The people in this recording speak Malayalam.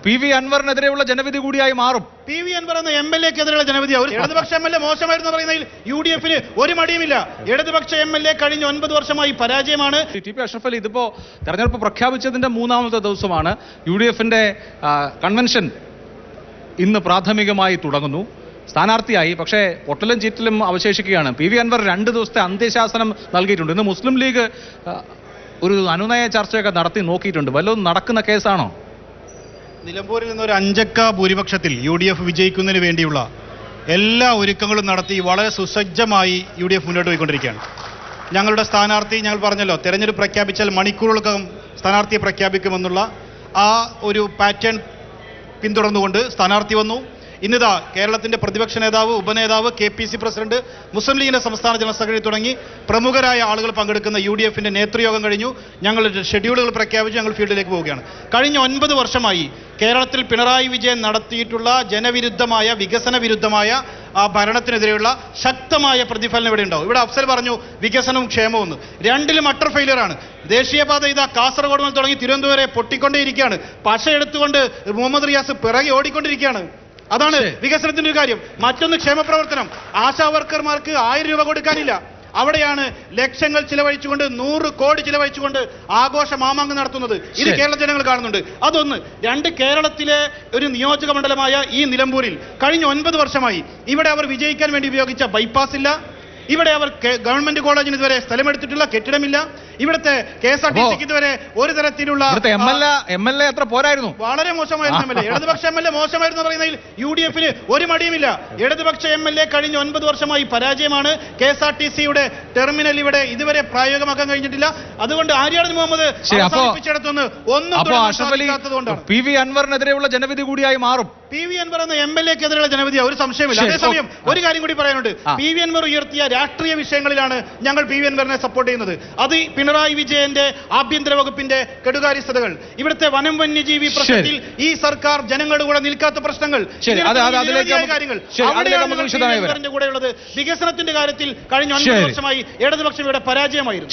PV അൻവറിനെതിരെയുള്ള ജനവിധി കൂടിയായി മാറും. PV അൻവർ എന്ന MLA-ക്കെതിരെയുള്ള ജനവിധിയാണ്. ഒരു ഇടതുപക്ഷ MLA മോശമായിരുന്നു പറയുന്നതിൽ UDF-ന് ഒരു മടിയുമില്ല. ഇടതുപക്ഷ MLA കഴിഞ്ഞ 9 വർഷമായി പരാജയമാണ്. TP അഷ്റഫ് അലി ഇതിപ്പോ തെരഞ്ഞെടുപ്പ് പ്രഖ്യാപിച്ചതിന്റെ 3ാമത്തെ ദിവസമാണ്. UDF-ന്റെ കൺവെൻഷൻ ഇന്ന് പ്രാഥമികമായി തുടങ്ങുന്നു. സ്ഥാനാർത്ഥിയായി, പക്ഷേ പൊട്ടലും ചീറ്റലും അവശേഷിക്കുകയാണ്. PV അൻവർ 2 ദിവസത്തെ അന്ത്യശാസനം നൽകിയിട്ടുണ്ട്. ഇന്ന് മുസ്ലിം ലീഗ് ഒരു അനുനയ ചർച്ചയൊക്കെ നടത്തി നോക്കിയിട്ടുണ്ട്. വല്ലതും നടക്കുന്ന കേസാണോ? നിലമ്പൂരിൽ നിന്ന് ഒരു 5 ഭൂരിപക്ഷത്തിൽ UDF വിജയിക്കുന്നതിന് വേണ്ടിയുള്ള എല്ലാ ഒരുക്കങ്ങളും നടത്തി വളരെ സുസജ്ജമായി UDF മുന്നോട്ട് പോയിക്കൊണ്ടിരിക്കുകയാണ്. ഞങ്ങളുടെ സ്ഥാനാർത്ഥി ഞങ്ങൾ പറഞ്ഞല്ലോ, തെരഞ്ഞെടുപ്പ് പ്രഖ്യാപിച്ചാൽ മണിക്കൂറുകൾക്കകം സ്ഥാനാർത്ഥിയെ പ്രഖ്യാപിക്കുമെന്നുള്ള ആ ഒരു പാറ്റേൺ പിന്തുടർന്നുകൊണ്ട് സ്ഥാനാർത്ഥി വന്നു. ഇന്നിതാ കേരളത്തിന്റെ പ്രതിപക്ഷ നേതാവ്, ഉപനേതാവ്, KPC പ്രസിഡന്റ്, മുസ്ലിം ലീഗിന്റെ സംസ്ഥാന ജനറൽ സെക്രട്ടറി തുടങ്ങി പ്രമുഖരായ ആളുകൾ പങ്കെടുക്കുന്ന UDF-ന്റെ നേതൃയോഗം കഴിഞ്ഞു. ഞങ്ങൾ ഷെഡ്യൂളുകൾ പ്രഖ്യാപിച്ച് ഞങ്ങൾ ഫീൽഡിലേക്ക് പോവുകയാണ്. കഴിഞ്ഞ 9 വർഷമായി കേരളത്തിൽ പിണറായി വിജയൻ നടത്തിയിട്ടുള്ള ജനവിരുദ്ധമായ, വികസന വിരുദ്ധമായ ആ ഭരണത്തിനെതിരെയുള്ള ശക്തമായ പ്രതിഫലനം ഇവിടെ ഉണ്ടാവും. ഇവിടെ അഫ്സൽ പറഞ്ഞു വികസനവും ക്ഷേമവും എന്ന്. രണ്ടിലും അട്ടർ ഫെയിലിയറാണ്. ദേശീയപാത ഇതാ കാസർഗോഡ് മുതൽ തുടങ്ങി തിരുവനന്തപുരം പൊട്ടിക്കൊണ്ടേയിരിക്കുകയാണ്. പശ എടുത്തുകൊണ്ട് മുഹമ്മദ് റിയാസ് പിറകെ ഓടിക്കൊണ്ടിരിക്കുകയാണ്. അതാണ് വികസനത്തിന്റെ ഒരു കാര്യം. മറ്റൊന്ന് ക്ഷേമപ്രവർത്തനം. ആശാ വർക്കർമാർക്ക് 1000 രൂപ കൊടുക്കാനില്ല. അവിടെയാണ് ലക്ഷങ്ങൾ ചിലവഴിച്ചുകൊണ്ട്, 100 കോടി ചിലവഴിച്ചുകൊണ്ട് ആഘോഷ മാമാങ്കം നടത്തുന്നത്. ഇത് കേരള ജനങ്ങൾ കാണുന്നുണ്ട്. അതൊന്ന്. 2, കേരളത്തിലെ ഒരു നിയോജക മണ്ഡലമായ ഈ നിലമ്പൂരിൽ കഴിഞ്ഞ 9 വർഷമായി ഇവിടെ അവർ വിജയിക്കാൻ വേണ്ടി ഉപയോഗിച്ച ബൈപ്പാസ് ഇല്ല. ഇവിടെ അവർ ഗവൺമെന്റ് കോളേജിന് ഇതുവരെ സ്ഥലമെടുത്തിട്ടുള്ള കെട്ടിടമില്ല. ഇവിടുത്തെ KSRTC-ക്ക് ഇതുവരെ ഒരു തരത്തിലുള്ള MLA അത്ര പോരായിരുന്നു. വളരെ മോശമായിരുന്നു MLA. ഇടതുപക്ഷ MLA മോശമായിരുന്നു പറയുന്നതിൽ UDF-ന് ഒരു മടിയുമില്ല. ഇടതുപക്ഷ MLA കഴിഞ്ഞ 9 വർഷമായി പരാജയമാണ്. KSRTC-യുടെ ടെർമിനൽ ഇവിടെ ഇതുവരെ പ്രായോഗികമാക്കാൻ കഴിഞ്ഞിട്ടില്ല. അതുകൊണ്ട് ആര്യാടൻ മുഹമ്മദ് അവസാനിപ്പിച്ചിടത്തുനിന്ന് ഒന്നും സാധിക്കാത്തതുകൊണ്ടാണ്. PV അൻവറിനെതിരെയുള്ള ജനവിധി കൂടിയായി മാറും. PV അൻവർ എന്ന MLA-ക്കെതിരെയുള്ള ജനവിധി ഒരു സംശയമില്ല. അതേസമയം ഒരു കാര്യം കൂടി പറയാനുണ്ട്. PV അൻവർ ഉയർത്തിയ രാഷ്ട്രീയ വിഷയങ്ങളിലാണ് ഞങ്ങൾ PV അൻവറിനെ സപ്പോർട്ട് ചെയ്യുന്നത്. അത് പിണറായി വിജയന്റെ ആഭ്യന്തര വകുപ്പിന്റെ കെടുകാര്യസ്ഥതകൾ, ഇവിടുത്തെ വനം വന്യജീവി പ്രശ്നത്തിൽ ഈ സർക്കാർ ജനങ്ങളുടെ കൂടെ നിൽക്കാത്ത പ്രശ്നങ്ങൾ, കാര്യങ്ങൾ കൂടെയുള്ളത്. വികസനത്തിന്റെ കാര്യത്തിൽ കഴിഞ്ഞ 9 വർഷമായി ഇടതുപക്ഷം ഇവിടെ പരാജയമായിരുന്നു.